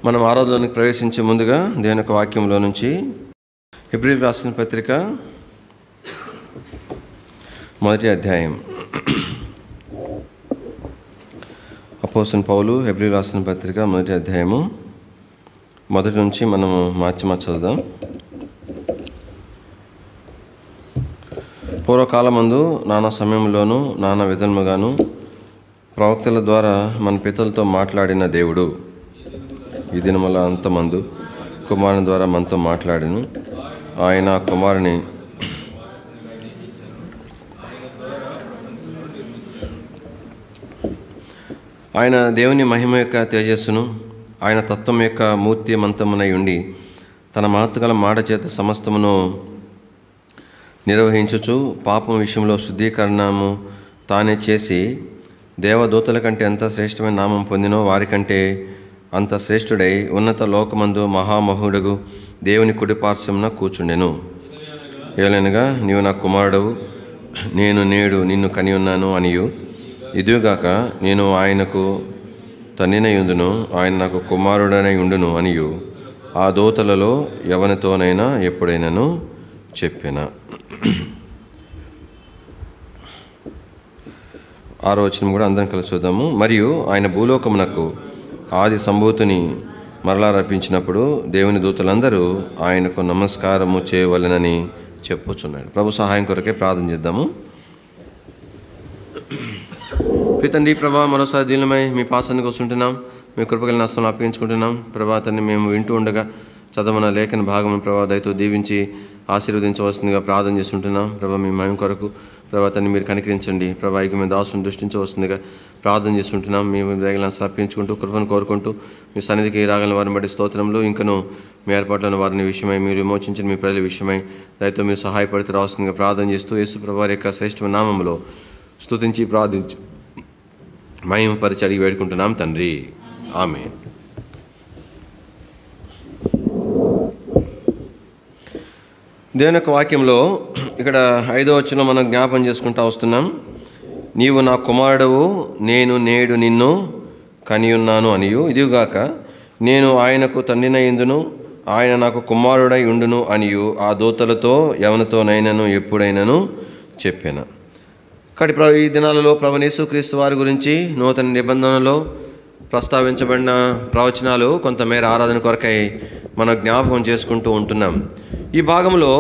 మనం ఆరాధనలోకి ప్రవేశించే ముందుగా దేవుని యొక్క వాక్యంలో నుంచి హెబ్రీయులకు రాసిన పత్రిక 1వ అధ్యాయం. అపోస్తలుడైన పౌలు హెబ్రీయులకు రాసిన పత్రిక 1వ అధ్యాయము 1 నుంచి మనము మార్చి చదువుదాం. పూర్వకాలమందు నానా సమయంలోనూ నానా విధములుగాను ప్రవక్తల ద్వారా మన పితరులతో మాట్లాడిన దేవుడు ఈ దినముల అంతమందు కుమారుని ద్వారా మనతో మాట్లాడిను. ఆయన కుమారుని ఆయన దేవుని మహిమ యొక్క తేజస్సును ఆయన తత్వం యొక్క మూర్తిమంతమునై ఉండి తన మహత్తుగల మాట చేత సమస్తమును నిర్వహించుచు పాపం విషయంలో శుద్ధీకరణము తానే చేసి దేవదూతల కంటే ఎంత శ్రేష్టమైన నామం పొందినో వారికంటే అంత శ్రేష్ఠుడై ఉన్నత లోకమందు మహామహుడగు దేవుని కుడిపార్శ్వమున కూర్చుండెను. ఏలనగా నీవు నా కుమారుడవు, నేను నేడు నిన్ను కని ఉన్నాను అనియు, ఇదిగాక నేను ఆయనకు తండ్రినయుండును, ఆయన నాకు కుమారుడనై ఉండును అనియు ఆ దూతలలో ఎవరితోనైనా ఎప్పుడైనాను చెప్పిన. 6వ వచనం కూడా అందరం కలిసి చూద్దాము. మరియు ఆయన భూలోకమునకు ఆది సంభూతిని మరలా రప్పించినప్పుడు దేవుని దూతలందరూ ఆయనకు నమస్కారము చేయవలెనని చెప్పుచున్నాడు. ప్రభు సహాయం కొరకే ప్రార్థన చేద్దాము. ప్రీతండి ప్రభా, మరోసారి దీనిమై మీ పాసానికి వస్తుంటున్నాం. మీ కృపగల నష్టం అప్పగించుకుంటున్నాం. ప్రభాతాన్ని మేము వింటూ ఉండగా చదవన లేఖన భాగం ప్రభా దయతో దీవించి ఆశీర్వదించవలసిందిగా ప్రార్థన చేస్తుంటున్నాం. ప్రభా మీ మహిమ కొరకు ప్రభాతాన్ని మీరు కనికరించండి. ప్రభా ఇక మేము దాసుని దృష్టించవలసిందిగా ప్రార్థన చేస్తుంటున్నాం. మేము దయగలను సమర్పించుకుంటూ కృపను కోరుకుంటూ మీ సన్నిధికి రాగల వారిని బట్టి స్తోత్రంలో ఇంకనూ మీ ఏర్పాట్లను వారిని విషయమై మీరు విమోచించిన మీ ప్రజల విషయమై దయతో మీరు సహాయపడితే రావాల్సిందిగా ప్రార్థన చేస్తూ యేసు ప్రభు యొక్క శ్రేష్టమైన నామంలో స్తుతించి ప్రార్థించి మహిమపరిచి అడిగి వేడుకుంటున్నాం తండ్రి, ఆమేన్. దేవుని యొక్క వాక్యంలో ఇక్కడ 5వ వచనం మనం జ్ఞాపం చేసుకుంటూ వస్తున్నాం. నీవు నా కుమారుడవు, నేను నేడు నిన్ను కనియున్నాను అనియు, ఇదిగాక నేను ఆయనకు తండ్రినయుండును, ఆయన నాకు కుమారుడై ఉండును అనియు ఆ దూతలతో ఎవరితోనైనాను ఎప్పుడైనాను చెప్పాను. కాబట్టి ఈ దినాలలో ప్రభువైన యేసుక్రీస్తు వారి గురించి నూతన నిబంధనలో ప్రస్తావించబడిన ప్రవచనాలు కొంతమేర ఆరాధన కొరకై మనం జ్ఞాపకం చేసుకుంటూ ఉంటున్నాం. ఈ భాగంలో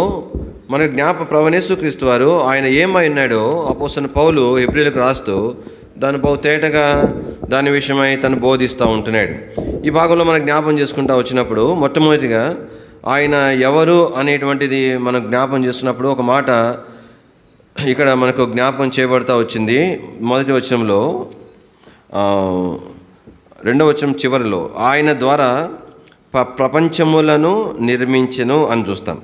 మన ప్రభువైన యేసుక్రీస్తు వారు ఆయన ఏమై ఉన్నాడో అపోస్తలుడైన పౌలు హెబ్రీయులకు రాస్తూ దాని బహు తేటగా దాని విషయమై తను బోధిస్తూ ఉంటున్నాడు. ఈ భాగంలో మనం జ్ఞాపం చేసుకుంటూ వచ్చినప్పుడు మొట్టమొదటిగా ఆయన ఎవరు అనేటువంటిది మనం జ్ఞాపం చేస్తున్నప్పుడు ఒక మాట ఇక్కడ మనకు జ్ఞాపం చేయబడతా వచ్చింది. మొదటి వచనంలో 2వ వచనం చివరిలో ఆయన ద్వారా ప్రపంచములను నిర్మించెను అని చూస్తాం.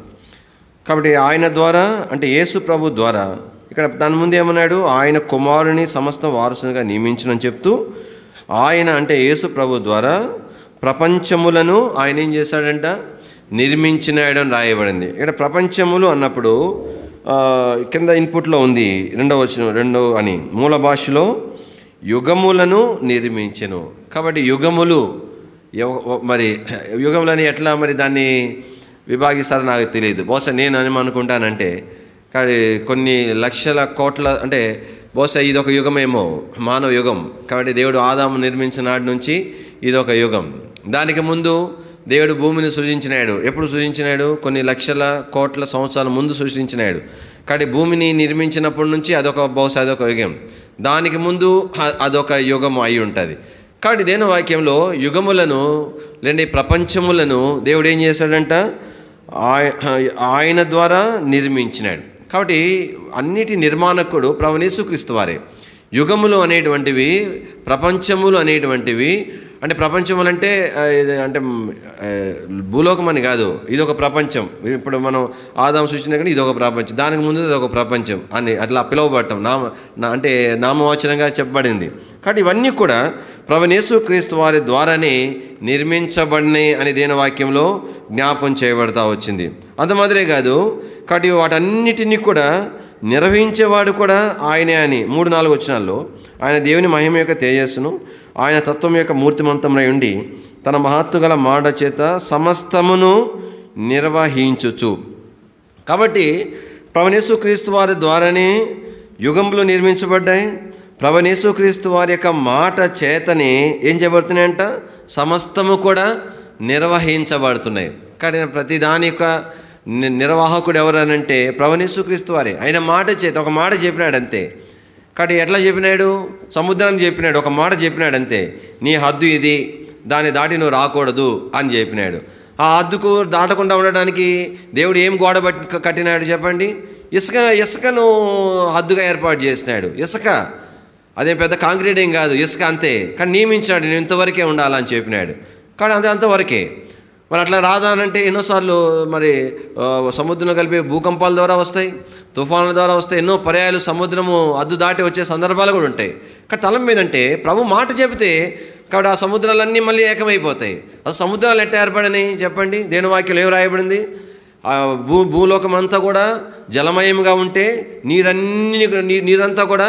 కాబట్టి ఆయన ద్వారా అంటే యేసు ప్రభు ద్వారా, ఇక్కడ దాని ముందు ఏమన్నాడు, ఆయన కుమారుని సమస్త వారసునిగా నియమించునని చెప్తూ ఆయన అంటే యేసు ప్రభు ద్వారా ప్రపంచములను ఆయన ఏం చేశాడంట, నిర్మించినాడు అని రాయబడింది. ఇక్కడ ప్రపంచములు అన్నప్పుడు కింద ఇన్పుట్లో ఉంది 2వ వచనం 2 అని మూల భాషలో యుగములను నిర్మించెను. కాబట్టి యుగములు మరి యుగములని ఎట్లా మరి దాన్ని విభాగిస్తారో నాకు తెలియదు. బహుశా నేను అనుకుంటానంటే కానీ కొన్ని లక్షల కోట్ల అంటే బహుశా ఇదొక యుగమేమో, మానవ యుగం. కాబట్టి దేవుడు ఆదాము నిర్మించిన నాటి నుంచి ఇదొక యుగం. దానికి ముందు దేవుడు భూమిని సృజించినాడు. ఎప్పుడు సృజించినాడు? కొన్ని లక్షల కోట్ల సంవత్సరాల ముందు సృష్టించినాడు. కాబట్టి భూమిని నిర్మించినప్పటి నుంచి బహుశా అదొక యుగం. దానికి ముందు అదొక యుగం అయి ఉంటుంది. కాబట్టి దేని వాక్యంలో యుగములను లేని ప్రపంచములను దేవుడు ఏం చేశాడంట, ఆయన ద్వారా నిర్మించినాడు. కాబట్టి అన్నిటి నిర్మాణకుడు ప్రభువైన యేసుక్రీస్తు వారే. యుగములు అనేటువంటివి, ప్రపంచములు అనేటువంటివి అంటే ప్రపంచములు అంటే భూలోకం అని కాదు, ఇదొక ప్రపంచం. ఇప్పుడు మనం ఆదాము సృష్టించిన కానీ ఇదొక ప్రపంచం, దానికి ముందు ఇదొక ప్రపంచం అని అట్లా పిలువబడటం అంటే నామవచనంగా చెప్పబడింది. కాబట్టి ఇవన్నీ కూడా ప్రభువైన యేసుక్రీస్తు వారి ద్వారానే నిర్మించబడినాయి అని దేని వాక్యంలో జ్ఞాపం చేయబడతా వచ్చింది. అంత మాదిరే కాదు, కాబట్టి వాటన్నిటినీ కూడా నిర్వహించేవాడు కూడా ఆయనే అని 3-4 వచనాల్లో ఆయన దేవుని మహిమ యొక్క తేజస్సును ఆయన తత్వం యొక్క మూర్తిమంతమై ఉండి తన మహత్తు గల మాట చేత సమస్తమును నిర్వహించుచు. కాబట్టి ప్రభువైన యేసుక్రీస్తు వారి ద్వారానే యుగములు నిర్మించబడ్డాయి. ప్రభువైన యేసుక్రీస్తు వారి యొక్క మాట చేతనే ఏం చేయబడుతున్నాయంట? సమస్తము కూడా నిర్వహించబడుతున్నాయి. కానీ ప్రతి దాని యొక్క నిర్వాహకుడు ఎవరనంటే ప్రభువైన యేసుక్రీస్తు వారే. ఆయన మాట చేత ఒక మాట చెప్పినాడు అంతే. కాబట్టి ఎట్లా చెప్పినాడు? సముద్రానికి చెప్పినాడు, ఒక మాట చెప్పినాడు అంతే. నీ హద్దు ఇది, దాన్ని దాటి నువ్వు రాకూడదు అని చెప్పినాడు. ఆ హద్దుకు దాటకుండా ఉండడానికి దేవుడు ఏం గోడ కట్టినాడు చెప్పండి? ఇసుకను హద్దుగా ఏర్పాటు చేసినాడు. ఇసుక అదే పెద్ద కాంక్రీట్ ఏం కాదు, ఇసుక అంతే. కానీ నియమించాడు, నేను ఇంతవరకే ఉండాలని చెప్పినాడు. కానీ అదే అంతవరకే. మరి అట్లా రాదానంటే ఎన్నోసార్లు మరి సముద్రంలో కలిపి భూకంపాల ద్వారా వస్తాయి, తుఫానుల ద్వారా వస్తాయి. ఎన్నో పర్యాయాలు సముద్రము అద్దు దాటి వచ్చే సందర్భాలు కూడా ఉంటాయి. కానీ తలం మీదంటే ప్రభు మాట చెబితే కాబట్టి ఆ సముద్రాలన్నీ మళ్ళీ ఏకమైపోతాయి. ఆ సముద్రాలు ఎట్లా ఏర్పడినాయి చెప్పండి? దేని వాక్యంలో ఏం రాయబడింది? భూలోకం అంతా కూడా జలమయంగా ఉంటే నీరంతా కూడా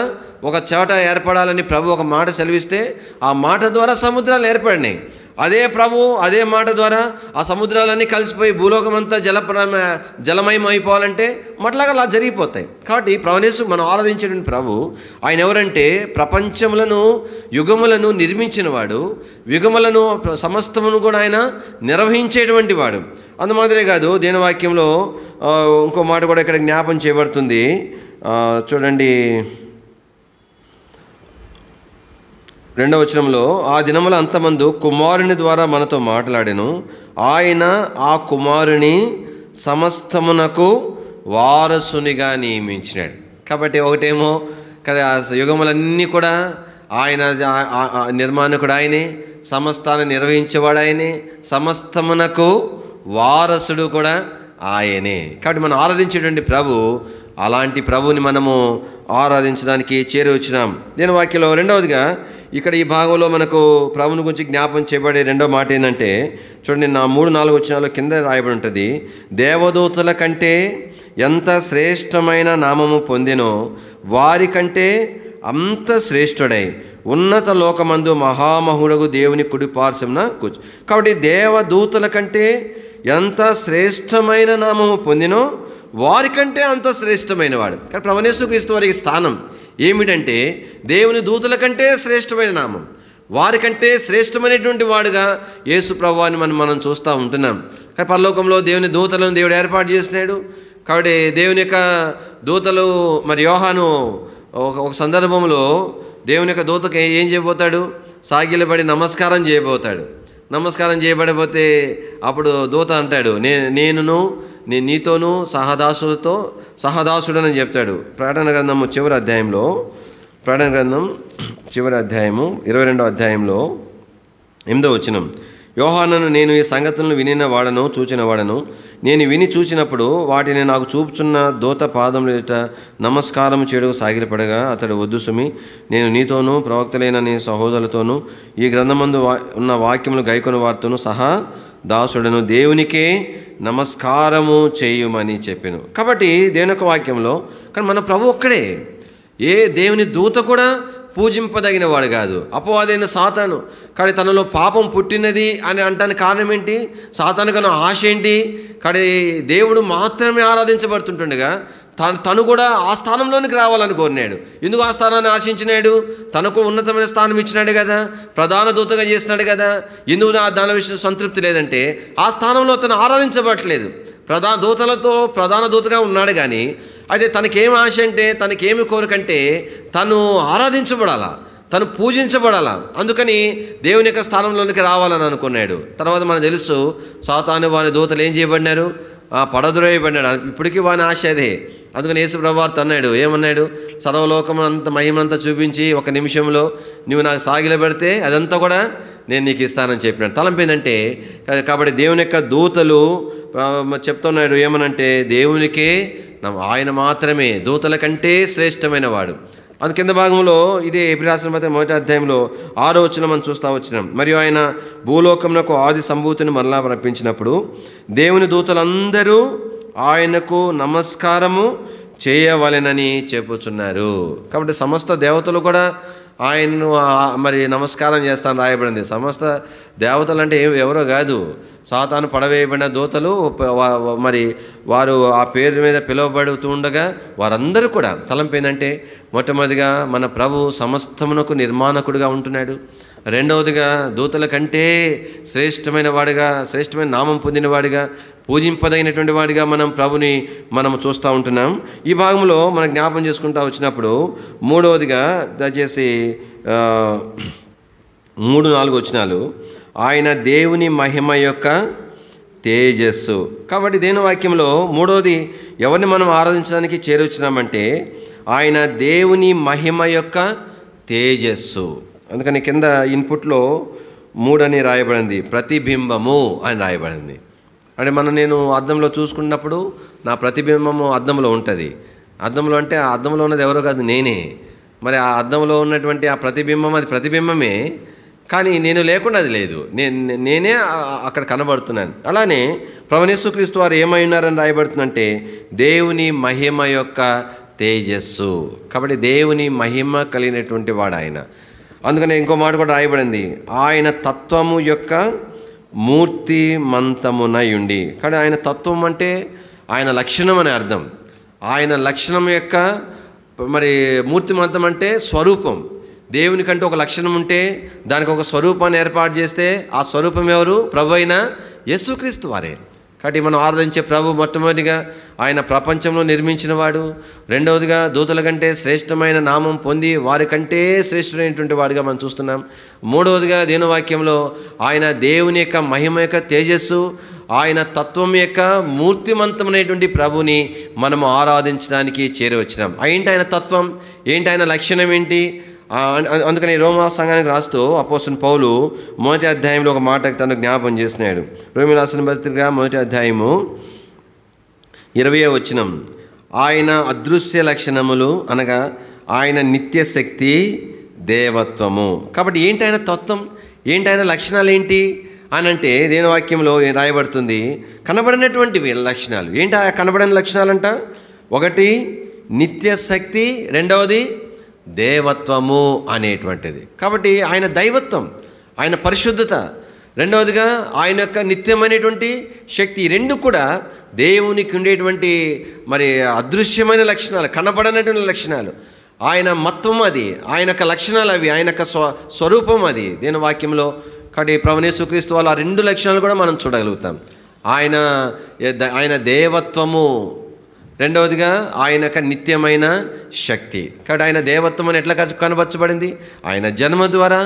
ఒక చోట ఏర్పడాలని ప్రభు ఒక మాట సెలవిస్తే ఆ మాట ద్వారా సముద్రాలు ఏర్పడినాయి. అదే ప్రభు అదే మాట ద్వారా ఆ సముద్రాలన్నీ కలిసిపోయి భూలోకం అంతా జలమయం అయిపోవాలంటే మట్లాగా అలా జరిగిపోతాయి. కాబట్టి ప్రభునేసు మనం ఆరాధించేటువంటి ప్రభు ఆయన ఎవరంటే ప్రపంచములను యుగములను నిర్మించిన వాడు, యుగములను సమస్తమును కూడా ఆయన నిర్వహించేటువంటి వాడు. అందుమాదిరే కాదు, దేని వాక్యంలో ఇంకో మాట కూడా ఇక్కడ జ్ఞాపం చేయబడుతుంది. చూడండి 2వ వచనంలో, ఆ దినముల అంతమందు కుమారుని ద్వారా మనతో మాట్లాడెను, ఆయన ఆ కుమారుని సమస్తమునకు వారసునిగా నియమించినాడు. కాబట్టి ఒకటేమో కదా యుగములన్నీ కూడా ఆయన నిర్మాణకుడు ఆయనే, సమస్తాన్ని నిర్వహించేవాడు ఆయనే, సమస్తమునకు వారసుడు కూడా ఆయనే. కాబట్టి మనం ఆరాధించేటువంటి ప్రభు, అలాంటి ప్రభుని మనము ఆరాధించడానికి చేరి వచ్చినాం. దీని వాక్యంలో రెండవదిగా ఇక్కడ ఈ భాగంలో మనకు ప్రభుని గురించి జ్ఞాపం చేయబడే రెండో మాట ఏంటంటే చూడండి, 3-4 వచనాల కింద రాయబడి ఉంటుంది, దేవదూతల కంటే ఎంత శ్రేష్టమైన నామము పొందినో వారి కంటే అంత శ్రేష్ఠుడై ఉన్నత లోకమందు మహామహుడగు దేవుని కుడి పార్శ్వమున కూర్చు. కాబట్టి దేవదూతల కంటే ఎంత శ్రేష్టమైన నామము పొందినో వారికంటే అంత శ్రేష్టమైన వాడు. కానీ ప్రభువైన యేసుక్రీస్తు వారికి స్థానం ఏమిటంటే దేవుని దూతల కంటే శ్రేష్టమైన నామం, వారికంటే శ్రేష్టమైనటువంటి వాడుగా యేసు ప్రభువాన్ని మనం చూస్తూ ఉంటున్నాం. కానీ పరలోకంలో దేవుని దూతలను దేవుడు ఏర్పాటు చేసినాడు. కాబట్టి దేవుని యొక్క దూతలు మరి యోహాను ఒక సందర్భంలో దేవుని యొక్క దూతకి ఏం చేయబోతాడు? సాగిలబడి నమస్కారం చేయబోతాడు. నమస్కారం చేయబడిపోతే అప్పుడు దూత అంటాడు, నేను నీతోనూ సహదాసుడని చెప్తాడు. ప్రకటన గ్రంథం చివరి అధ్యాయంలో 22వ అధ్యాయంలో 8వ వచనం, యోహానను నేను ఈ సంగతులను వినిన వాడను చూచిన వాడను, నేను విని చూచినప్పుడు వాటిని నాకు చూపుచున్న దూత పాదముల ఎదుట నమస్కారం చేయడం సాగిలపడగా అతడు, వద్దు సుమి, నేను నీతోనూ ప్రవక్తలైన నీ సహోదరులతోనూ ఈ గ్రంథమందు ఉన్న వాక్యములు గైకొని వారితోనూ సహా దాసుడను, దేవునికే నమస్కారము చేయుమని చెప్పాను. కాబట్టి దేవుని యొక్క వాక్యంలో కానీ మన ప్రభు ఒక్కడే, ఏ దేవుని దూత కూడా పూజింపదగిన వాడు కాదు. అపవాదైన సాతాను కానీ తనలో పాపం పుట్టినది అని అంటానికి కారణం ఏంటి? సాతాను కన్నా ఆశ ఏంటి? కానీ దేవుడు మాత్రమే ఆరాధించబడుతుంటుండగా తను కూడా ఆ స్థానంలోనికి రావాలని కోరినాడు. ఎందుకు ఆ స్థానాన్ని ఆశించినాడు? తనకు ఉన్నతమైన స్థానం ఇచ్చినాడు కదా, ప్రధాన దూతగా చేసినాడు కదా. ఎందుకు దాని విషయం సంతృప్తి లేదంటే ఆ స్థానంలో తను ఆరాధించబడట్లేదు. ప్రధాన దూతగా ఉన్నాడు కానీ అయితే తనకేం ఆశ అంటే, తనకేమి కోరికంటే తను ఆరాధించబడాలా, తను పూజించబడాలా. అందుకని దేవుని యొక్క స్థానంలోనికి రావాలని అనుకున్నాడు. తర్వాత మనకు తెలుసు సాతాను వాని దూతలు ఏం చేయబడినారు? పడద్రోయబడినాడు. ఇప్పటికీ వాని ఆశ అదే. అందుకని యేసు ప్రభువారు అన్నాడు, ఏమన్నాడు? సర్వలోకం అంత మహిమనంతా చూపించి ఒక నిమిషంలో నువ్వు నాకు సాగిలబెడితే అదంతా కూడా నేను నీకు ఇస్తానని చెప్పినాడు. తలంపు ఏంటంటే కాబట్టి దేవుని యొక్క దూతలు చెప్తున్నాడు ఏమనంటే దేవునికే ఆయన మాత్రమే దూతల కంటే శ్రేష్టమైన వాడు. అందు కింద భాగంలో ఇదే ఎబ్రాయ రాసిన పత్రిక 1వ అధ్యాయంలో 6వ వచనం మనం చూస్తూ వచ్చినాం. మరియు ఆయన భూలోకమునకు ఆది సంభూతిని మరలా రప్పించినప్పుడు దేవుని దూతలందరూ ఆయనకు నమస్కారము చేయవలెనని చెప్పుచున్నారు. కాబట్టి సమస్త దేవతలు కూడా ఆయనను మరి నమస్కారం చేస్తాను రాయబడింది. సమస్త దేవతలు అంటే ఎవరో కాదు, సాతాను పడవేయబడిన దూతలు మరి వారు ఆ పేరు మీద పిలువబడుతూ ఉండగా వారందరూ కూడా తలంపు ఏంటంటే, మొట్టమొదటిగా మన ప్రభు సమస్తమునకు నిర్మాణకుడిగా ఉంటున్నాడు. రెండవదిగా దూతల కంటే శ్రేష్టమైన వాడిగా, శ్రేష్టమైన నామం పొందినవాడిగా, పూజింపదగినటువంటి వాడిగా మనం ప్రభుని మనం చూస్తూ ఉంటున్నాం. ఈ భాగంలో మనం జ్ఞాపం చేసుకుంటూ వచ్చినప్పుడు మూడవదిగా దయచేసి 3-4 వచనాలు, ఆయన దేవుని మహిమ యొక్క తేజస్సు. కాబట్టి దేవుని వాక్యంలో మూడవది ఎవరిని మనం ఆరాధించడానికి చేరొచ్చినామంటే ఆయన దేవుని మహిమ యొక్క తేజస్సు. అందుకని కింద ఇన్పుట్లో 3 అని రాయబడింది, ప్రతిబింబము అని రాయబడింది. అంటే నేను అద్దంలో చూసుకున్నప్పుడు నా ప్రతిబింబము అద్దంలో ఉంటుంది. అద్దంలో అంటే ఆ అద్దంలో ఉన్నది ఎవరో కాదు, నేనే. మరి ఆ అద్దంలో ఉన్నటువంటి ఆ ప్రతిబింబం అది ప్రతిబింబమే, కానీ నేను లేకుండా అది లేదు, నేనే అక్కడ కనబడుతున్నాను. అలానే ప్రభువైన యేసుక్రీస్తు వారు ఏమై ఉన్నారని రాయబడుతుందంటే దేవుని మహిమ యొక్క తేజస్సు. కాబట్టి దేవుని మహిమ కలిగినటువంటి వాడు ఆయన. అందుకనే ఇంకో మాట కూడా రాయబడింది, ఆయన తత్వము యొక్క మూర్తిమంతమునయుండి. కానీ ఆయన తత్వం అంటే ఆయన లక్షణం అని అర్థం. ఆయన లక్షణం యొక్క మరి మూర్తిమంతం అంటే స్వరూపం. దేవునికంటే ఒక లక్షణం ఉంటే దానికి ఒక స్వరూపాన్ని ఏర్పాటు చేస్తే ఆ స్వరూపం ఎవరు? ప్రభు అయిన యేసుక్రీస్తు వారే. కాబట్టి మనం ఆరాధించే ప్రభు మొట్టమొదటిగా ఆయన ప్రపంచంలో నిర్మించిన వాడు. రెండవదిగా దూతల కంటే శ్రేష్టమైన నామం పొంది వారికంటే శ్రేష్ఠమైనటువంటి వాడిగా మనం చూస్తున్నాం. మూడవదిగా దేవుని వాక్యంలో ఆయన దేవుని యొక్క మహిమ యొక్క తేజస్సు, ఆయన తత్వం యొక్క మూర్తిమంతమైనటువంటి ప్రభుని మనము ఆరాధించడానికి చేరి వచ్చినాం. ఏంటి ఆయన తత్వం, ఏంటి ఆయన లక్షణం ఏంటి? అందుకని రోమా సంఘానికి రాస్తూ అపోస్తలుడైన పౌలు 1వ అధ్యాయంలో ఒక మాట తను జ్ఞాపం చేసినాడు. రోమీయులకు రాసిన పత్రిక 1వ అధ్యాయము 20వ వచనం, ఆయన అదృశ్య లక్షణములు అనగా ఆయన నిత్య శక్తి, దేవత్వము. కాబట్టి ఏంటి ఆయన తత్వం, ఏంటి ఆయన లక్షణాలు ఏంటి అని అంటే దేవుని వాక్యంలో రాయబడుతుంది కనబడినటువంటి లక్షణాలు. ఏంటి ఆ కనబడిన లక్షణాలంట? ఒకటి నిత్య శక్తి, రెండవది దేవత్వము అనేటువంటిది. కాబట్టి ఆయన దైవత్వం, ఆయన పరిశుద్ధత, రెండవదిగా ఆయన యొక్క నిత్యమైనటువంటి శక్తి, రెండు కూడా దేవునికి ఉండేటువంటి మరి అదృశ్యమైన లక్షణాలు, కనబడనటువంటి లక్షణాలు. ఆయన మత్వం అది, ఆయన యొక్క లక్షణాలు అవి, ఆయన యొక్క స్వరూపం అది దేవుని వాక్యంలో. కాబట్టి ప్రభువైన యేసుక్రీస్తు వాళ్ళ 2 లక్షణాలు కూడా మనం చూడగలుగుతాం. ఆయన దేవత్వము, రెండవదిగా ఆయన యొక్క నిత్యమైన శక్తి. కాబట్టి ఆయన దేవత్వం అని ఎట్లా కనబరచబడింది? ఆయన జన్మ ద్వారా,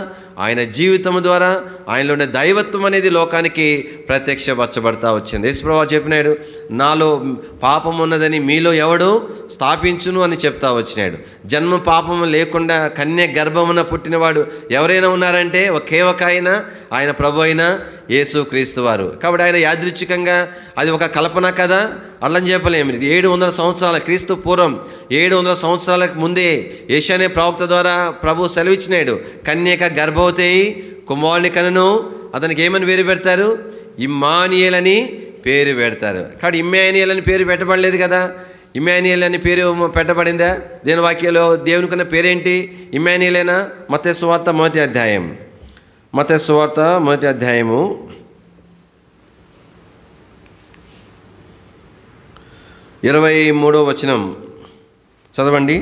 ఆయన జీవితం ద్వారా ఆయనలో ఉన్న దైవత్వం అనేది లోకానికి ప్రత్యక్షపరచబడతా వచ్చింది. యేసుప్రభువు చెప్పినాడు, నాలో పాపం ఉన్నదని మీలో ఎవడు స్థాపించును అని చెప్తా వచ్చినాడు. జన్మ పాపం లేకుండా కన్య గర్భమున పుట్టినవాడు ఎవరైనా ఉన్నారంటే ఒకే ఒక ఆయన ప్రభు అయిన యేసుక్రీస్తు వారు. కాబట్టి ఆయన యాదృచ్ఛికంగా అది ఒక కల్పన కదా, అల్లని చెప్పలేము. 700 సంవత్సరాల క్రీస్తు పూర్వం 700 సంవత్సరాలకు ముందే యెషయా ప్రవక్త ద్వారా ప్రభు సెలవిచ్చినాడు, కన్యక గర్భవతి కుమారుని కనును, అతనికి ఏమని పేరు పెడతారు? ఇమ్మానుయేల్ అని పేరు పెడతారు. కాబట్టి ఇమ్మానుయేల్ అని పేరు పెట్టబడలేదు కదా. ఇమ్మానుయేల్ అని పేరు పెట్టబడిందా? దేవుని వాక్యంలో దేవునికున్న పేరేంటి? ఇమ్మానుయేలేనా? మత్తయి సువార్త 1వ అధ్యాయం, మత్తయి సువార్త 1వ అధ్యాయము 23వ వచనం చదవండి.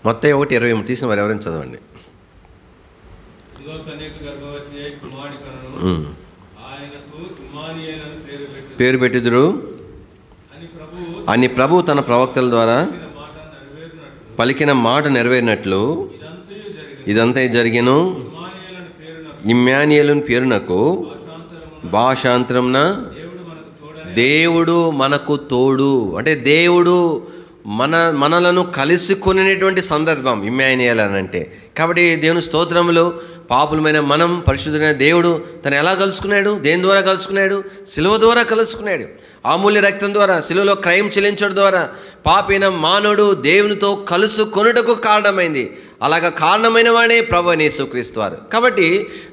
మత్తయి 1:23 తీసిన వారు ఎవరైనా చదవండి. పేరు పెట్టిదురు అని ప్రభు తన ప్రవక్తల ద్వారా పలికిన మాట నెరవేరినట్లు ఇదంతా జరిగెను. ఇమ్మానుయేలు పేరునకు భాషాంతరమున దేవుడు మనకు తోడు, అంటే దేవుడు మనలను కలుసుకునేటువంటి సందర్భం ఇమ్మానుయేల్ అని అంటే. కాబట్టి దేవుని స్తోత్రములు, పాపులమైన మనం పరిశుద్ధమైన దేవుడు తను ఎలా కలుసుకున్నాడు? దేని ద్వారా కలుసుకున్నాడు? శిలువ ద్వారా కలుసుకున్నాడు. అమూల్య రక్తం ద్వారా, శిలువలో క్రయం చెల్లించడం ద్వారా పాపైన మానవుడు దేవునితో కలుసుకొనుటకు కారణమైంది. అలాగా కారణమైన వాడే ప్రభు అయిన యేసుక్రీస్తు వారు. కాబట్టి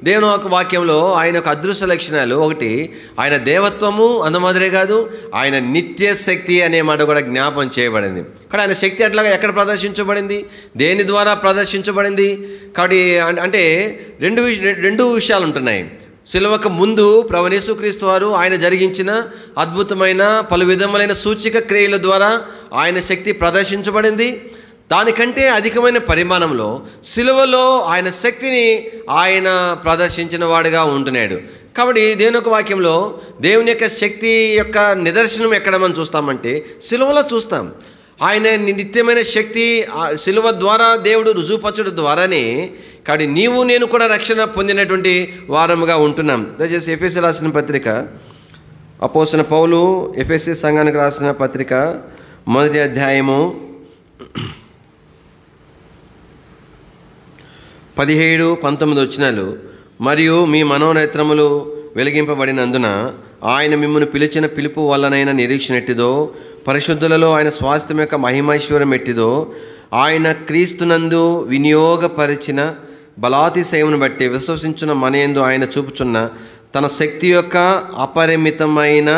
దేవుని ఒక వాక్యంలో ఆయన యొక్క అదృశ్య లక్షణాలు, ఒకటి ఆయన దేవత్వము అందుమాదిరే కాదు, ఆయన నిత్య శక్తి అనే మాట కూడా జ్ఞాపం చేయబడింది. కానీ ఆయన శక్తి అట్లాగా ఎక్కడ ప్రదర్శించబడింది, దేని ద్వారా ప్రదర్శించబడింది? కాబట్టి అంటే రెండు విషయాలు ఉంటున్నాయి. సిలువకు ముందు ప్రభు యేసుక్రీస్తు వారు ఆయన జరిగించిన అద్భుతమైన పలు విధములైన సూచిక క్రియల ద్వారా ఆయన శక్తి ప్రదర్శించబడింది. దానికంటే అధికమైన పరిమాణంలో సిలువలో ఆయన శక్తిని ఆయన ప్రదర్శించిన వాడుగా ఉంటున్నాడు. కాబట్టి దేవుని యొక్క వాక్యంలో దేవుని యొక్క శక్తి యొక్క నిదర్శనం ఎక్కడ మనం చూస్తామంటే సిలువలో చూస్తాం. ఆయన నిత్యమైన శక్తి సిలువ ద్వారా దేవుడు రుజువుపరచడం ద్వారానే కాబట్టి నీవు నేను కూడా రక్షణ పొందినటువంటి వారముగా ఉంటున్నాం. దయచేసి ఎఫెసీ రాసిన పత్రిక, అపోస్తలుడైన పౌలు ఎఫెసీ సంఘానికి రాసిన పత్రిక 1వ అధ్యాయము 17-19 వచనాలు. మరియు మీ మనోనేత్రములు వెలిగింపబడినందున ఆయన మిమ్మల్ని పిలిచిన పిలుపు వల్లనైన నిరీక్షణ ఎట్టిదో, పరిశుద్ధులలో ఆయన స్వాస్థ్యం యొక్క మహిమైశ్వర్యం ఎట్టిదో, ఆయన క్రీస్తునందు వినియోగపరిచిన బలాతిశయమును బట్టి విశ్వసించిన మనయందు ఆయన చూపుచున్న తన శక్తి యొక్క అపరిమితమైన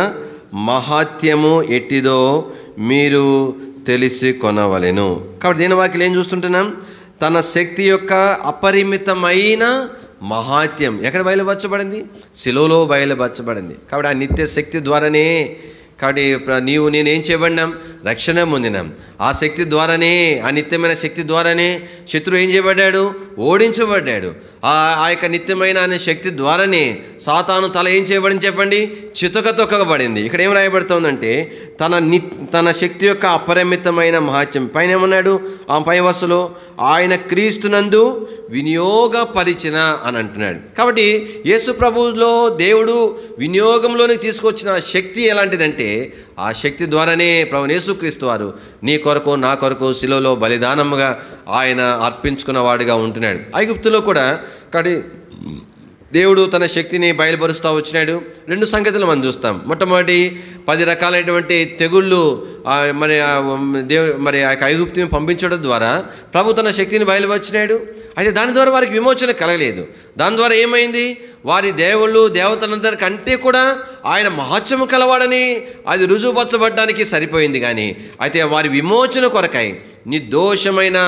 మహాత్యము ఎట్టిదో మీరు తెలిసి కొనవలెను. కాబట్టి దీని వాక్యం ఏం చూస్తుంటున్నాం? తన శక్తి యొక్క అపరిమితమైన మహాత్యం ఎక్కడ బయలుపరచబడింది? శిలువలో బయలుపరచబడింది. కాబట్టి ఆ నిత్య శక్తి ద్వారానే కాబట్టి నీవు నేనేం చేయబడినాం? రక్షణ పొందినాం. ఆ శక్తి ద్వారానే, ఆ నిత్యమైన శక్తి ద్వారానే శత్రువు ఏం చేయబడ్డాడు? ఓడించబడ్డాడు. ఆ యొక్క నిత్యమైన అనే శక్తి ద్వారానే సాతాను తల ఏం చేయబడింది చెప్పండి? చితక తొక్కబడింది. ఇక్కడ ఏం రాయబడుతుందంటే తన శక్తి యొక్క అపరిమితమైన మహాత్యం. పైన ఏమన్నాడు? ఆ పై వరుసలో ఆయన క్రీస్తునందు వినియోగపరిచిన అని అంటున్నాడు. కాబట్టి యేసు ప్రభువులో దేవుడు వినియోగంలోనికి తీసుకొచ్చిన శక్తి ఎలాంటిదంటే ఆ శక్తి ద్వారానే ప్రభు యేసుక్రీస్తు వారు నీ కొరకు నా కొరకు శిలువలో బలిదానముగా ఆయన అర్పించుకున్న వాడిగా ఉంటున్నాడు. ఐగుప్తులో కూడా కాబట్టి దేవుడు తన శక్తిని బయలుపరుస్తూ వచ్చినాడు. 2 సంగతులు మనం చూస్తాం. మొట్టమొదటి 10 రకాలైనటువంటి తెగుళ్ళు మరి ఆ యొక్క ఐగుప్తుని పంపించడం ద్వారా ప్రభు తన శక్తిని బయలుపరిచినాడు. అయితే దాని ద్వారా వారికి విమోచన కలగలేదు. దాని ద్వారా ఏమైంది? వారి దేవుళ్ళు దేవతలందరికంటే కూడా ఆయన మహత్యము కలవాడని అది రుజువుపరచబడ్డానికి సరిపోయింది. కానీ అయితే వారి విమోచన కొరకై నిర్దోషమైన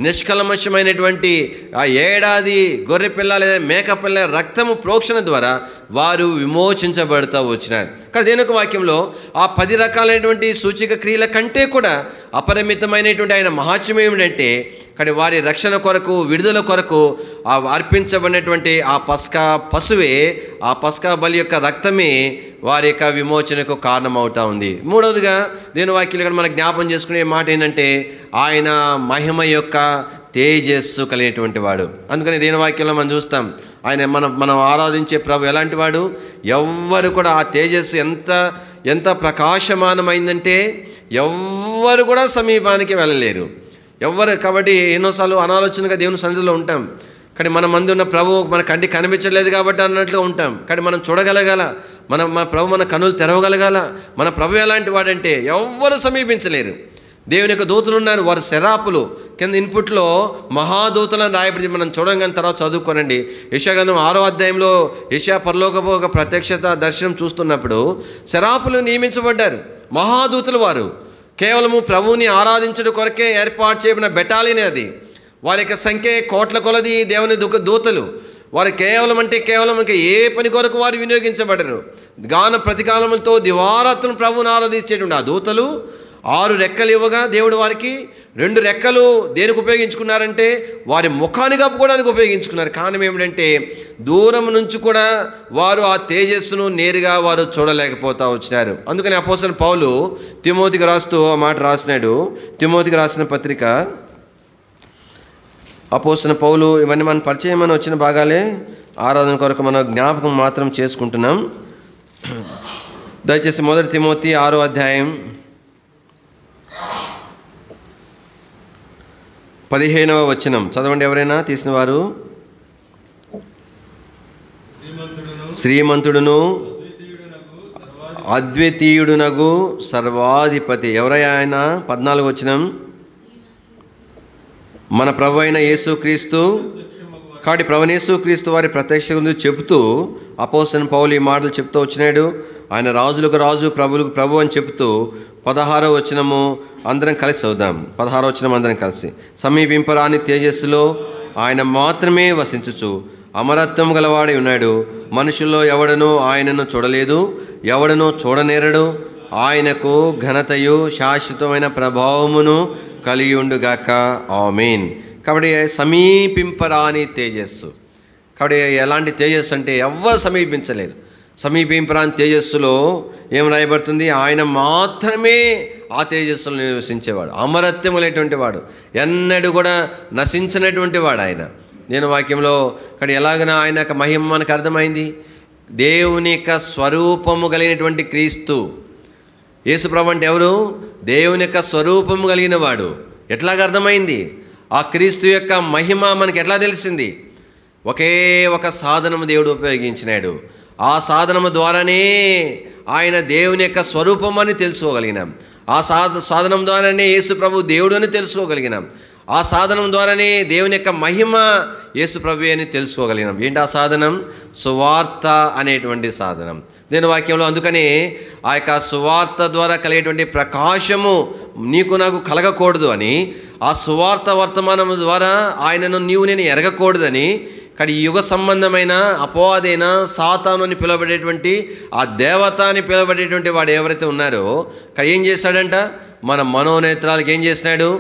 నిష్కల్మషమైనటువంటి ఆ ఏడాది గొర్రెపిల్ల లేదా మేకపిల్ల రక్తము ప్రోక్షణ ద్వారా వారు విమోచించబడుతూ వచ్చినారు. కానీ దేనిక వాక్యంలో ఆ 10 రకాలైనటువంటి సూచిక క్రియల కంటే కూడా అపరిమితమైనటువంటి ఆయన మహాత్మ్యం ఏమిటంటే కానీ వారి రక్షణ కొరకు, విడుదల కొరకు ఆ అర్పించబడినటువంటి ఆ పస్కా పశువే, ఆ పస్కా బలి యొక్క రక్తమే వారి యొక్క విమోచనకు కారణమవుతా ఉంది. మూడవదిగా దేని వాక్యం ఇక్కడ మనం జ్ఞాపం చేసుకునే మాట ఏంటంటే ఆయన మహిమ యొక్క తేజస్సు కలిగినటువంటి వాడు. అందుకని దేని వాక్యంలో మనం చూస్తాం ఆయన మనం ఆరాధించే ప్రభు ఎలాంటి వాడు? ఎవ్వరు కూడా ఆ తేజస్సు ఎంత ప్రకాశమానమైందంటే ఎవ్వరు కూడా సమీపానికి వెళ్ళలేరు ఎవ్వరు. కాబట్టి ఎన్నోసార్లు అనాలోచనగా దేవుని సన్నిధిలో ఉంటాం. కానీ మన మంది ఉన్న ప్రభు మన కంటికి కనిపించలేదు కాబట్టి అన్నట్లు ఉంటాం. కానీ మనం చూడగలగాల, మన ప్రభు మన కనులు తెరవగలగాల. మన ప్రభు ఎలాంటి వాడంటే ఎవ్వరు సమీపించలేరు. దేవుని యొక్క దూతలు ఉన్నారు, వారు శరాపులు. కింద ఇన్పుట్లో మహాదూతలను రాయబడి మనం చూడంగానే తర్వాత చదువుకోనండి. యెషయా గ్రంథం 6వ అధ్యాయంలో యెషయా పరలోకపు ఒక ప్రత్యక్షత దర్శనం చూస్తున్నప్పుడు శరాపులు నియమించబడ్డారు. మహాదూతలు వారు కేవలము ప్రభువుని ఆరాధించడం కొరకే ఏర్పాటు చేయబడిన బెటాలియన్ అది. వారి యొక్క సంఖ్య కోట్ల కొలది దేవుని దూతలు. వారు కేవలం ఇంకా ఏ పని కొరకు వారు వినియోగించబడరు. గాన ప్రతికాలములతో దివారాత్రులు ప్రభువుని ఆరాధించేటువంటి ఆ దూతలు 6 రెక్కలు ఇవ్వగా దేవుడు వారికి 2 రెక్కలు దేనికి ఉపయోగించుకున్నారంటే వారి ముఖాన్ని కప్పుకోవడానికి ఉపయోగించుకున్నారు. కారణం ఏమిటంటే దూరం నుంచి కూడా వారు ఆ తేజస్సును నేరుగా వారు చూడలేకపోతూ వచ్చినారు. అందుకని అపోస్తలుడైన పౌలు తిమోతికి రాస్తూ ఆ మాట రాసినాడు. తిమోతికి రాసిన పత్రిక అపోస్తలుడైన పౌలు ఇవన్నీ మన పరిచయం అని వచ్చిన భాగాలే, ఆరాధన కొరకు మనం జ్ఞాపకం మాత్రం చేసుకుంటున్నాం. దయచేసి 1 తిమోతి 6వ అధ్యాయం 15వ వచనం చదవండి. ఎవరైనా తీసిన వారు. శ్రీమంతుడును అద్వితీయుడునగు సర్వాధిపతి. ఎవరై ఆయన? 14వ వచనం. మన ప్రభు అయిన యేసుక్రీస్తు. కాబట్టి ప్రభువైన యేసుక్రీస్తు వారి ప్రత్యక్ష గురించి చెబుతూ అపోస్తలుడైన పౌలు ఈ మాటలు చెప్తూ వచ్చినాడు. ఆయన రాజులకు రాజు, ప్రభువులకు ప్రభు అని చెప్తూ 16వ వచనము అందరం కలిసి చదువుదాం. 16వ వచనం అందరం కలిసి. సమీపింపరాని తేజస్సులో ఆయన మాత్రమే వసించుచు అమరత్వం గలవాడై ఉన్నాడు. మనుషుల్లో ఎవడనూ ఆయనను చూడలేదు, ఎవడనూ చూడనేరడు. ఆయనకు ఘనతయు శాశ్వతమైన ప్రభావమును కలిగి ఉండుగాక. ఆమేన్. కాబట్టి సమీపింపరాని తేజస్సు. కాబట్టి ఎలాంటి తేజస్సు అంటే ఎవ్వరు సమీపించలేరు. సమీపింపరాని తేజస్సులో ఏం రాయబడుతుంది? ఆయన మాత్రమే ఆ తేజస్సులో నివసించేవాడు, అమరత్వములైనటువంటి వాడు, ఎన్నడూ కూడా నశించినటువంటి వాడు ఆయన. నేను వాక్యంలో ఇక్కడ ఎలాగైనా ఆయన యొక్క మహిమ మనకు అర్థమైంది. దేవుని యొక్క స్వరూపము కలిగినటువంటి క్రీస్తు. యేసుప్రభు అంటే ఎవరు? దేవుని యొక్క స్వరూపము కలిగిన వాడు. ఎట్లాగ అర్థమైంది? ఆ క్రీస్తు యొక్క మహిమ మనకి ఎట్లా తెలిసింది? ఒకే ఒక సాధనము దేవుడు ఉపయోగించినాడు. ఆ సాధనము ద్వారానే ఆయన దేవుని యొక్క స్వరూపం అని తెలుసుకోగలిగినాం. ఆ సాధనం ద్వారానే యేసు ప్రభు దేవుడు అని తెలుసుకోగలిగినాం. ఆ సాధనం ద్వారానే దేవుని యొక్క మహిమ యేసు ప్రభు అని తెలుసుకోగలిగినాం. ఏంటి ఆ సాధనం? సువార్త అనేటువంటి సాధనం. నేను వాక్యంలో అందుకని ఆ యొక్క సువార్త ద్వారా కలిగేటువంటి ప్రకాశము నీకు నాకు కలగకూడదు అని, ఆ సువార్త వర్తమానము ద్వారా ఆయనను నేను ఎరగకూడదని, కానీ యుగ సంబంధమైన అపవాదైన సాతాను అని పిలువబడేటువంటి ఆ దేవత అని పిలువబడేటువంటి వాడు ఎవరైతే ఉన్నారో ఏం చేశాడంట? మన మనోనేత్రాలకు ఏం చేసినాడు?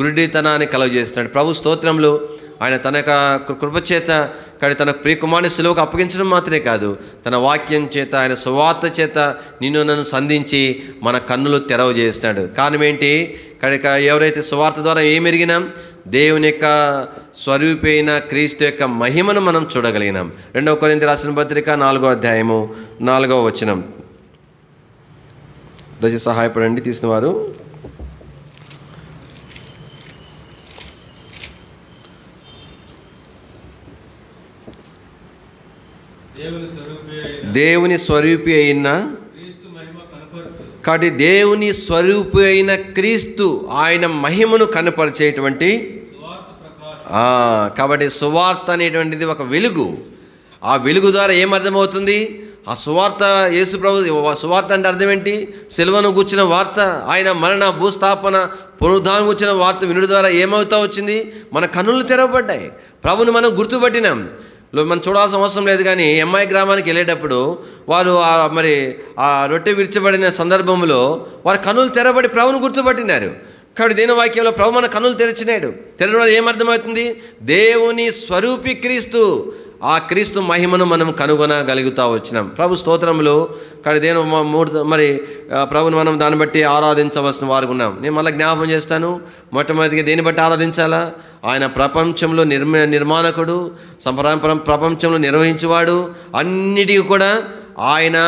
గుడ్డితనాన్ని కలుగజేసినాడు. ప్రభు స్తోత్రములు. ఆయన తన యొక్క కృపచేత కానీ తన ప్రియకుమారుని సిలువకు అప్పగించడం మాత్రమే కాదు, తన వాక్యం చేత, ఆయన సువార్త చేత నిన్ను నన్ను సంధించి మన కన్నులు తెరవ చేసినాడు. కారణం ఏంటి? కనుక ఎవరైతే సువార్త ద్వారా ఏమెరిగినాం? దేవుని యొక్క స్వరూపైన క్రీస్తు యొక్క మహిమను మనం చూడగలిగినాం. 2వ కొరింథీ రాసిన పత్రిక 4వ అధ్యాయము 4వ వచనం. దయచేసి సహాయపడండి తీసిన వారు. దేవుని స్వరూపి అయిన కాబట్టి దేవుని స్వరూపి అయిన క్రీస్తు ఆయన మహిమను కనపరిచేటువంటి కాబట్టి సువార్త అనేటువంటిది ఒక వెలుగు. ఆ వెలుగు ద్వారా ఏమర్థమవుతుంది? ఆ సువార్త యేసు ప్రభు సువార్త అంటే అర్థం ఏంటి? సిలువను కూర్చున్న వార్త, ఆయన మరణ, భూస్థాపన, పునరుద్ధానం కూర్చున్న వార్త వినుడి ద్వారా ఏమవుతా వచ్చింది? మన కన్నులు తెరవబడ్డాయి. ప్రభుని మనం గుర్తుపట్టినాం. మనం చూడాల్సిన అవసరం లేదు. కానీ ఎంఐ గ్రామానికి వెళ్ళేటప్పుడు వారు మరి ఆ రొట్టె విరిచబడిన సందర్భంలో వారి కన్నులు తెరబడి ప్రభుని గుర్తుపట్టినారు. కాబట్టి దేని వాక్యంలో ప్రభు మన కన్నులు తెరిచినాడు. తెరవడం ఏమర్థమవుతుంది? దేవుని స్వరూపి క్రీస్తు. ఆ క్రీస్తు మహిమను మనం కనుగొనగలుగుతూ వచ్చినాం. ప్రభు స్తోత్రములు. కానీ దేని మరి ప్రభుని మనం దాన్ని బట్టి ఆరాధించవలసిన వారు ఉన్నాం. నేను మళ్ళీ జ్ఞాపకం చేస్తాను. మొట్టమొదటిగా దేన్ని బట్టి ఆరాధించాలా? ఆయన ప్రపంచంలో నిర్మాణకుడు, ప్రపంచంలో నిర్వహించేవాడు, అన్నిటికీ కూడా ఆయన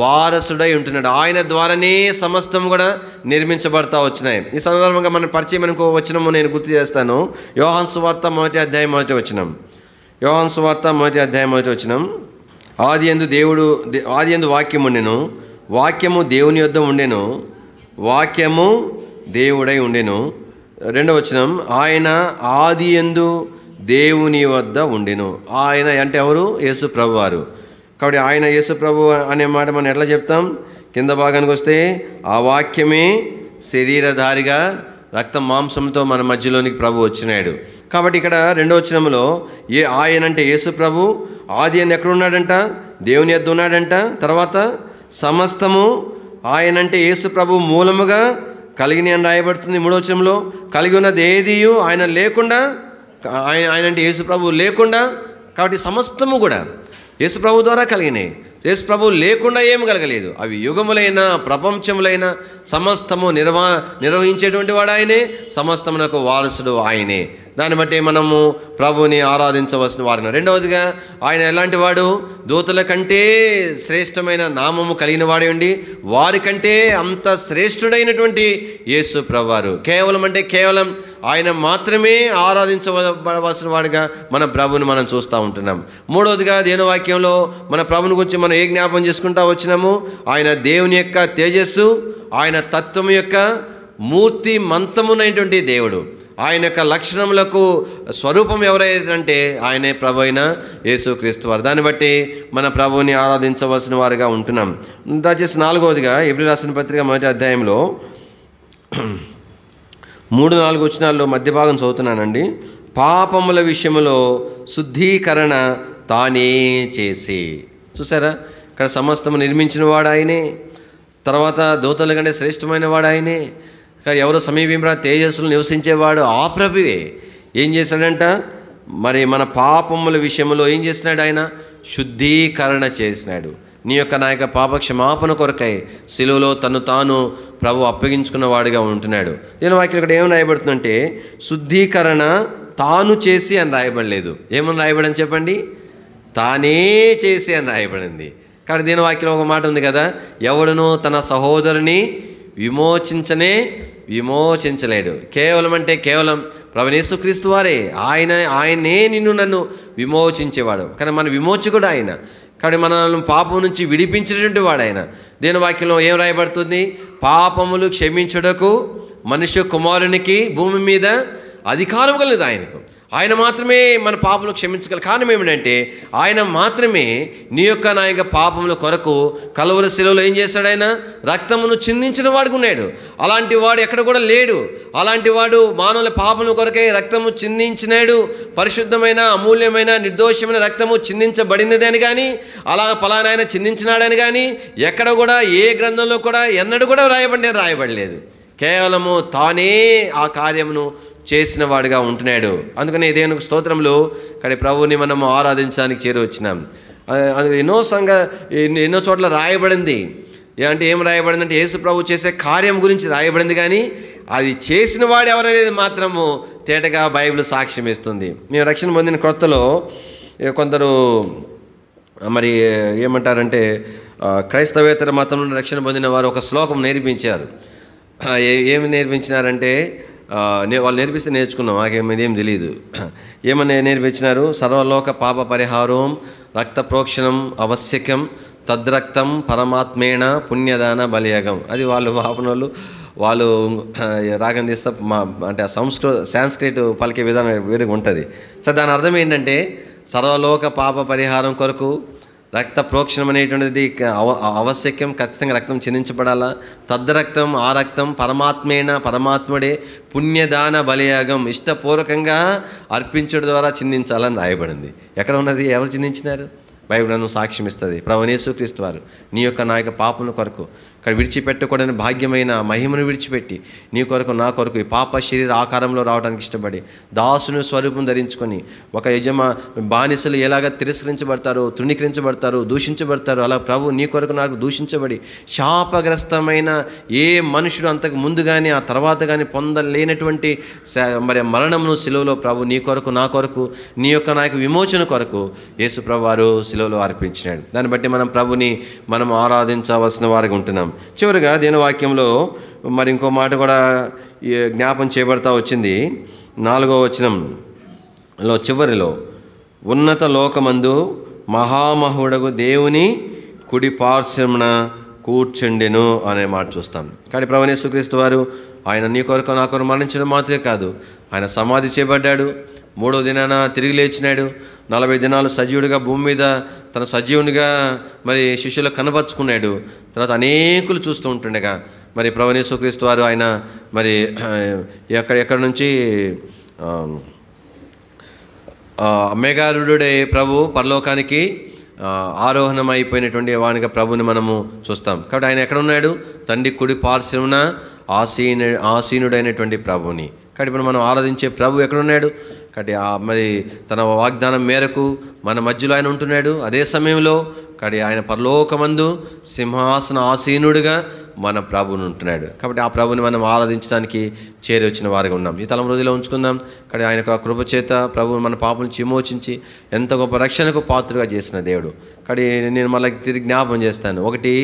వారసుడై ఉంటున్నాడు. ఆయన ద్వారానే సమస్తం కూడా నిర్మించబడతా వచ్చినాయి. ఈ సందర్భంగా మన పరిచయం ఇంకో వచనము నేను గుర్తు చేస్తాను. యోహాను సువార్త 1వ అధ్యాయం 1వ వచనం. యోహాను సువార్త 1వ అధ్యాయం 1వ వచనం. ఆది యందు వాక్యము ఉండెను, వాక్యము దేవుని యొద్ద ఉండెను, వాక్యము దేవుడై ఉండెను. 2వ వచనం. ఆయన ఆది యందు దేవుని వద్ద ఉండెను. ఆయన అంటే ఎవరు? యేసు ప్రభు వారు. కాబట్టి ఆయన యేసు ప్రభు అనే మాట మనం ఎట్లా చెప్తాం? కింద భాగానికి వస్తే ఆ వాక్యమే శరీరధారిగా రక్త మాంసంతో మన మధ్యలోనికి ప్రభు వచ్చినాడు. కాబట్టి ఇక్కడ 2వ వచనంలో ఆయన అంటే యేసు ప్రభు ఆది అని ఎక్కడ ఉన్నాడంట? దేవుని యొద్ద ఉన్నాడంట. తర్వాత సమస్తము ఆయన అంటే యేసు ప్రభు మూలముగా కలిగిన అని రాయబడుతుంది. 3వ వచనంలో కలిగి ఉన్నది ఏదియు ఆయన లేకుండా, ఆయన అంటే యేసు ప్రభు లేకుండా. కాబట్టి సమస్తము కూడా యేసు ప్రభు ద్వారా కలిగినాయి. యేసు ప్రభు లేకుండా ఏం కలగలేదు. అవి యుగములైన ప్రపంచములైన సమస్తము నిర్వహించేటువంటి వాడు ఆయనే, సమస్తమునకు వారసుడు ఆయనే. దాన్ని బట్టి మనము ప్రభుని ఆరాధించవలసిన వారిని. 2వదిగా ఆయన ఎలాంటి వాడు? దూతల కంటే శ్రేష్టమైన నామము కలిగిన వాడే ఉండి వారికంటే అంత శ్రేష్ఠుడైనటువంటి యేసు ప్రభువారు. కేవలం అంటే కేవలం ఆయన మాత్రమే ఆరాధించవలసిన వాడిగా మన ప్రభుని మనం చూస్తూ ఉంటున్నాం. 3వదిగా దేవుని వాక్యంలో మన ప్రభుని గురించి మనం ఏ జ్ఞాపం చేసుకుంటూ వచ్చినాము? ఆయన దేవుని యొక్క తేజస్సు, ఆయన తత్వం యొక్క మూర్తి మంతమునైనటువంటి దేవుడు. ఆయన యొక్క లక్షణములకు స్వరూపం ఎవరైనంటే ఆయనే ప్రభు అయిన యేసుక్రీస్తు వారు. దాన్ని బట్టి మన ప్రభువుని ఆరాధించవలసిన వారుగా ఉంటున్నాం. దయచేసి 4వదిగా ఎబ్రీ రాసిన పత్రిక 1వ అధ్యాయంలో 3-4 వచనాల్లో మధ్య భాగం చదువుతున్నానండి. పాపముల విషయంలో శుద్ధీకరణ తానే చేసి. చూసారా, ఇక్కడ సమస్తము నిర్మించిన వాడు ఆయనే, తర్వాత దూతల కంటే శ్రేష్టమైన వాడు ఆయనే, కానీ ఎవరు సమీపింప తేజస్సులు నివసించేవాడు ఆ ప్రభువే. ఏం చేశాడంట, మరి మన పాపముల విషయంలో ఏం చేసినాడు, ఆయన శుద్ధీకరణ చేసినాడు. నీ యొక్క నా యొక్క పాప క్షమాపణ కొరకై శిలువలో తను తాను ప్రభు అప్పగించుకున్న వాడిగా ఉంటున్నాడు. నేను వాక్యం ఇక్కడ ఏమని రాయబడుతుందంటే శుద్ధీకరణ తాను చేసి అని రాయబడలేదు. ఏమని రాయబడని చెప్పండి, తానే చేసి అని రాయబడింది. కాబట్టి దీని వాక్యం ఒక మాట ఉంది కదా, ఎవడును తన సహోదరుని విమోచించలేడు. కేవలం అంటే కేవలం ప్రభువైన యేసుక్రీస్తు వారే, ఆయనే నిన్ను నన్ను విమోచించేవాడు. కానీ మన విమోచకుడు ఆయన. కాబట్టి మనల్ని పాపం నుంచి విడిపించినటువంటి వాడు ఆయన. దేని వాక్యంలో ఏం రాయబడుతుంది, పాపములు క్షమించుటకు మనుష్య కుమారునికి భూమి మీద అధికారం కలదు ఆయనకు. ఆయన మాత్రమే మన పాపములు క్షమించగల. కారణం ఏమిటంటే ఆయన మాత్రమే నీ యొక్క నా యొక్క పాపముల కొరకు కలువరి శిలువలో ఏం చేశాడు, ఆయన రక్తమును చిందించిన వాడుకు ఉన్నాడు. అలాంటి వాడు ఎక్కడ కూడా లేడు. అలాంటి వాడు మానవుల పాపముల కొరకే రక్తము చిందించినాడు. పరిశుద్ధమైన అమూల్యమైన నిర్దోషమైన రక్తము చిందించబడినదని కానీ అలా ఫలానా ఆయన చిందించినాడని కానీ ఎక్కడ కూడా ఏ గ్రంథంలో కూడా ఎన్నడూ కూడా రాయబడలేదు. కేవలము తానే ఆ కార్యమును చేసిన వాడిగా ఉంటున్నాడు. అందుకని దేవునికి స్తోత్రములు. కానీ ప్రభువుని మనము ఆరాధించడానికి చేరవచ్చినాం. ఎన్నో చోట్ల రాయబడింది. అంటే ఏం రాయబడింది అంటే యేసు ప్రభు చేసే కార్యం గురించి రాయబడింది, కానీ అది చేసిన వాడు ఎవరనేది మాత్రము తేటగా బైబిల్ సాక్ష్యం ఇస్తుంది. మేము రక్షణ పొందిన కొత్తలో కొందరు మరి ఏమంటారంటే క్రైస్తవేతర మతం నుండి రక్షణ పొందిన వారు ఒక శ్లోకం నేర్పించారు. ఏమి నేర్పించినారంటే వాళ్ళు నేర్పిస్తే నేర్చుకున్నాం, మాకేమేం తెలియదు. ఏమని నేర్పించినారు, సర్వలోక పాప పరిహారం రక్త ప్రోక్షణం ఆవశ్యకం తద్రక్తం పరమాత్మేణ పుణ్యదాన బలియాగం. అది వాళ్ళు వాళ్ళు రాగం తీస్తే అంటే సాంస్క్రిట్ పలికే విధానం వేరుగా ఉంటుంది. సో దాని అర్థం ఏంటంటే సర్వలోక పాప పరిహారం కొరకు రక్త ప్రోక్షణం అనేటువంటిది ఆవశ్యకం, ఖచ్చితంగా రక్తం చిందించబడాలా. తద్రక్తం ఆ రక్తం పరమాత్ముడే పుణ్యదాన బలియాగం ఇష్టపూర్వకంగా అర్పించడం ద్వారా చిందించాలని రాయబడింది. ఎక్కడ ఉన్నది, ఎవరు చిందించినారు? బైబిల్ గ్రంథం సాక్ష్యం ఇస్తుంది. ప్రభువైన యేసుక్రీస్తు వారు నీ యొక్క నా యొక్క పాపముల కొరకు ఇక్కడ విడిచిపెట్టకూడని భాగ్యమైన మహిమను విడిచిపెట్టి నీ కొరకు నా కొరకు ఈ పాప శరీర ఆకారంలో రావడానికి ఇష్టపడి దాసుని స్వరూపం ధరించుకొని ఒక బానిసలు ఎలాగ తిరస్కరించబడతారో, తృణీకరించబడతారో, దూషించబడతారో అలా ప్రభు నీ కొరకు నాకు దూషించబడి శాపగ్రస్తమైన ఏ మనుషుడు అంతకు ముందు కానీ ఆ తర్వాత కానీ పొందలేనటువంటి మరి మరణమును శిలువలో ప్రభు నీ కొరకు నా కొరకు నీ యొక్క నా యొక్క విమోచన కొరకు యేసు ప్రభు వారు శిలువలో అర్పించినాడు. దాన్ని బట్టి మనం ప్రభుని మనం ఆరాధించవలసిన వారికి ఉంటున్నాం. చివరిగా దేని వాక్యంలో మరి ఇంకో మాట కూడా జ్ఞాపం చేయబడతా వచ్చింది. 4వ వచనంలో చివరిలో ఉన్నత లోకమందు మహామహుడగు దేవుని కుడి పార్శ్వమున కూర్చుండెను అనే మాట చూస్తాం. కాబట్టి ప్రభువైన యేసుక్రీస్తు వారు ఆయన నీ కొరకు నా కొరకు మరణించడం మాత్రమే కాదు, ఆయన సమాధి చేయబడ్డాడు, 3వ దినాన తిరిగి లేచినాడు, 40 దినాలు సజీవుడిగా భూమి మీద తన సజీవునిగా మరి శిష్యులకు కనపరుచుకున్నాడు. తర్వాత అనేకులు చూస్తూ ఉంటుండగా మరి ప్రభువైన యేసుక్రీస్తు వారు ఆయన మరి ఎక్కడ నుంచి మేఘారూఢుడే ప్రభు పరలోకానికి ఆరోహణం అయిపోయినటువంటి వానిగా ప్రభుని మనము చూస్తాం. కాబట్టి ఆయన ఎక్కడ ఉన్నాడు, తండ్రి కుడి పార్శ్వమున ఆసీనుడైనటువంటి ప్రభుని. కాబట్టి ఇప్పుడు మనం ఆరాధించే ప్రభు ఎక్కడున్నాడు? కాబట్టి మరి తన వాగ్దానం మేరకు మన మధ్యలో ఆయన ఉంటున్నాడు. అదే సమయంలో కాబట్టి ఆయన పరలోకమందు సింహాసన ఆసీనుడిగా మన ప్రభుని ఉంటున్నాడు. కాబట్టి ఆ ప్రభుని మనం ఆరాధించడానికి చేరి వచ్చిన వారిగా ఉన్నాం. ఈ తలం రోజులో ఉంచుకుందాం. కానీ ఆయన యొక్క కృపచేత ప్రభు మన పాపం విమోచించి ఎంత గొప్ప రక్షణకు పాత్రగా చేసిన దేవుడు. కాబట్టి నేను మళ్ళీ తిరిగి జ్ఞాపం చేస్తాను. ఒకటి,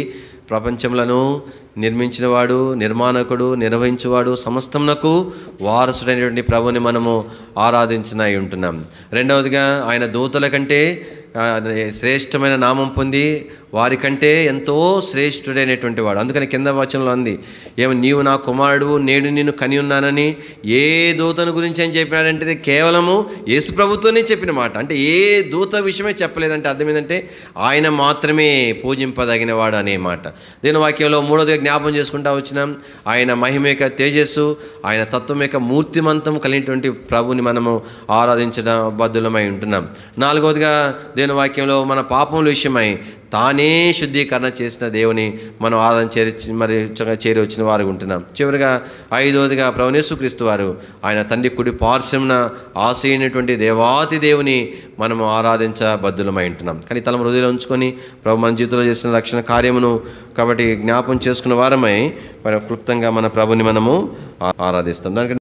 ప్రపంచములను నిర్మించినవాడు, నిర్మాణకుడు, నిర్వహించేవాడు, సమస్తమునకు వారసుడైనటువంటి ప్రభుని మనము ఆరాధించినై ఉంటున్నాం. రెండవదిగా ఆయన దూతల కంటే శ్రేష్టమైన నామం పొంది వారికంటే ఎంతో శ్రేష్ఠుడైనటువంటి వాడు. అందుకని కింద వచనంలో అంది, నీవు నా కుమారుడు, నేడు నిన్ను కని ఉన్నానని ఏ దూతను గురించి అని చెప్పినాడంటే ఇది కేవలము యేసు ప్రభుతోనే చెప్పిన మాట. అంటే ఏ దూత విషయమే చెప్పలేదంటే అర్థం ఏంటంటే ఆయన మాత్రమే పూజింపదగిన వాడు అనే మాట. దీని వాక్యంలో 3వదిగా జ్ఞాపం చేసుకుంటా వచ్చినాం, ఆయన మహిమ యొక్క తేజస్సు, ఆయన తత్వం యొక్క మూర్తిమంతం కలిగినటువంటి ప్రభుని మనము ఆరాధించడం బద్దులమై ఉంటున్నాం. 4వదిగా దేవుని వాక్యంలో మన పాపముల విషయమై తానే శుద్ధీకరణ చేసిన దేవుని మనం ఆరాధన చేరి వచ్చిన వారు ఉంటున్నాం. చివరిగా 5వదిగా ప్రభువు యేసుక్రీస్తు వారు ఆయన తండ్రి కుడి పార్శ్వమున ఆశీనటువంటి దేవాతి దేవుని మనము ఆరాధించబద్దులమై ఉంటున్నాం. కానీ తల హృదయంలో ఉంచుకొని ప్రభు మన జీవితంలో చేసిన రక్షణ కార్యమును కాబట్టి జ్ఞాపం చేసుకున్న వారమై క్లుప్తంగా మన ప్రభుని మనము ఆరాధిస్తాం. దానికి